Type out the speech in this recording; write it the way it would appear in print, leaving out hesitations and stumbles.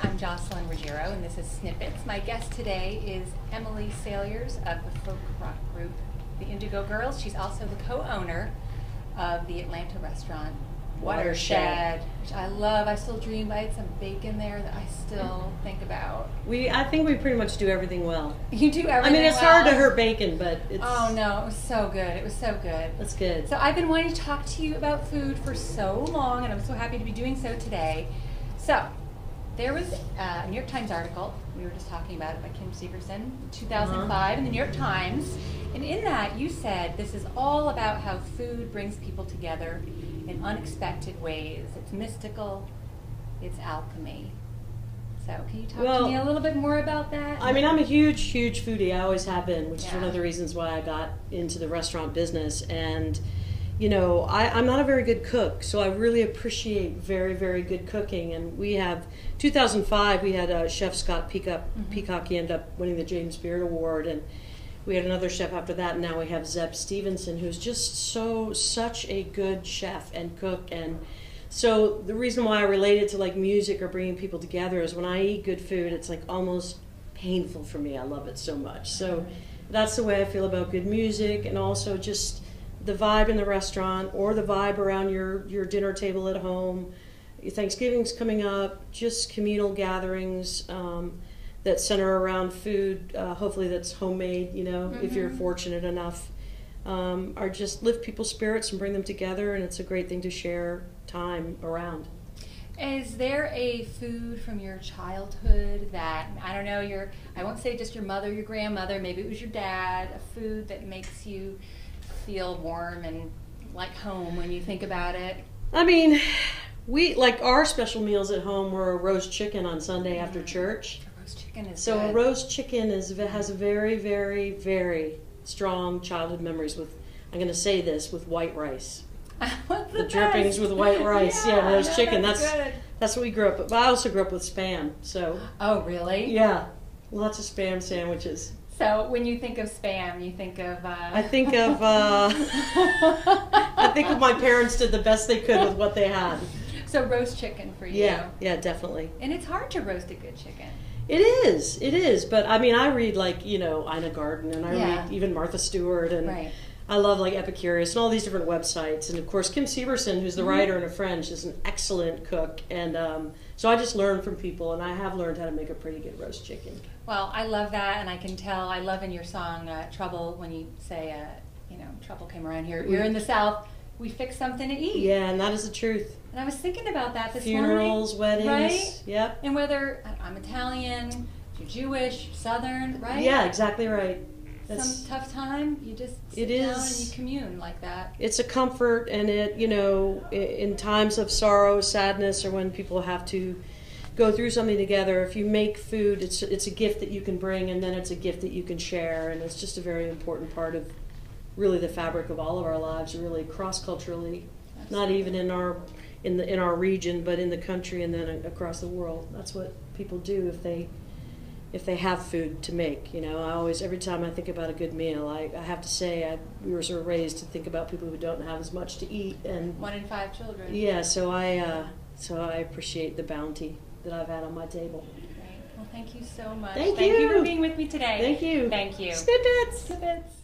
I'm Jocelyn Ruggiero, and this is Snippets. My guest today is Emily Saliers of the folk rock group, the Indigo Girls. She's also the co-owner of the Atlanta restaurant, Watershed, which I love. I still dream. I had some bacon there that I still think about. I think we pretty much do everything well. You do everything well. I mean, it's hard to hurt bacon, but it's... Oh, no, it was so good. It was so good. That's good. So I've been wanting to talk to you about food for so long, and I'm so happy to be doing so today. So, there was a New York Times article, we were just talking about it, by Kim Severson, 2005, in the New York Times. And in that, you said this is all about how food brings people together in unexpected ways. It's mystical, it's alchemy. So can you talk to me a little bit more about that? I mean, I'm a huge, huge foodie. I always have been, which is one of the reasons why I got into the restaurant business. And, you know, I'm not a very good cook, so I really appreciate very, very good cooking. And we have, 2005, we had Chef Scott Peacock. He ended up winning the James Beard Award. And we had another chef after that, and now we have Zeb Stevenson, who's just such a good chef and cook. And so the reason why I related to like music or bringing people together is when I eat good food, it's like almost painful for me. I love it so much. So that's the way I feel about good music, and also just the vibe in the restaurant or the vibe around your dinner table at home. Thanksgiving's coming up, just communal gatherings that center around food, hopefully that's homemade, you know, if you're fortunate enough, or just lift people's spirits and bring them together, and it's a great thing to share time around. Is there a food from your childhood that, I don't know, I won't say just your mother, your grandmother, maybe it was your dad, a food that makes you feel warm and like home when you think about it? I mean, like our special meals at home were a roast chicken on Sunday after church. Chicken is so good. A roast chicken has very, very, very strong childhood memories with, I'm going to say this, with white rice. The drippings with white rice. Yeah, roast chicken. That's good. That's what we grew up with. But I also grew up with Spam. So. Oh, really? Yeah, lots of Spam sandwiches. So when you think of Spam, you think of... I think of my parents did the best they could with what they had. So roast chicken for you. Yeah, definitely. And it's hard to roast a good chicken. It is. But I mean, I read like, you know, Ina Garten, and I read even Martha Stewart, and I love like Epicurious and all these different websites. And of course, Kim Severson, who's the writer and a friend, she's an excellent cook. And so I just learn from people, and I have learned how to make a pretty good roast chicken. Well, I love that, and I can tell. I love in your song Trouble when you say, you know, trouble came around here. You're in the South. We fix something to eat. Yeah, and that is the truth. And I was thinking about that this morning. Funerals, weddings, right? Yep. And whether I'm Italian, you're Jewish, Southern, right? Yeah, exactly right. Some tough time, you just sit down and you commune like that. It's a comfort, and it, you know, in times of sorrow, sadness, or when people have to go through something together, if you make food, it's a gift that you can bring, and then it's a gift that you can share, and it's just a very important part of really the fabric of all of our lives, really cross-culturally, not even in our region, but in the country and then across the world. That's what people do if they have food to make. You know, every time I think about a good meal, I have to say we were sort of raised to think about people who don't have as much to eat, and 1 in 5 children. Yeah, so I appreciate the bounty that I've had on my table. Great. Well, thank you so much. Thank you for being with me today. Thank you. Thank you. Snippets. Snippets.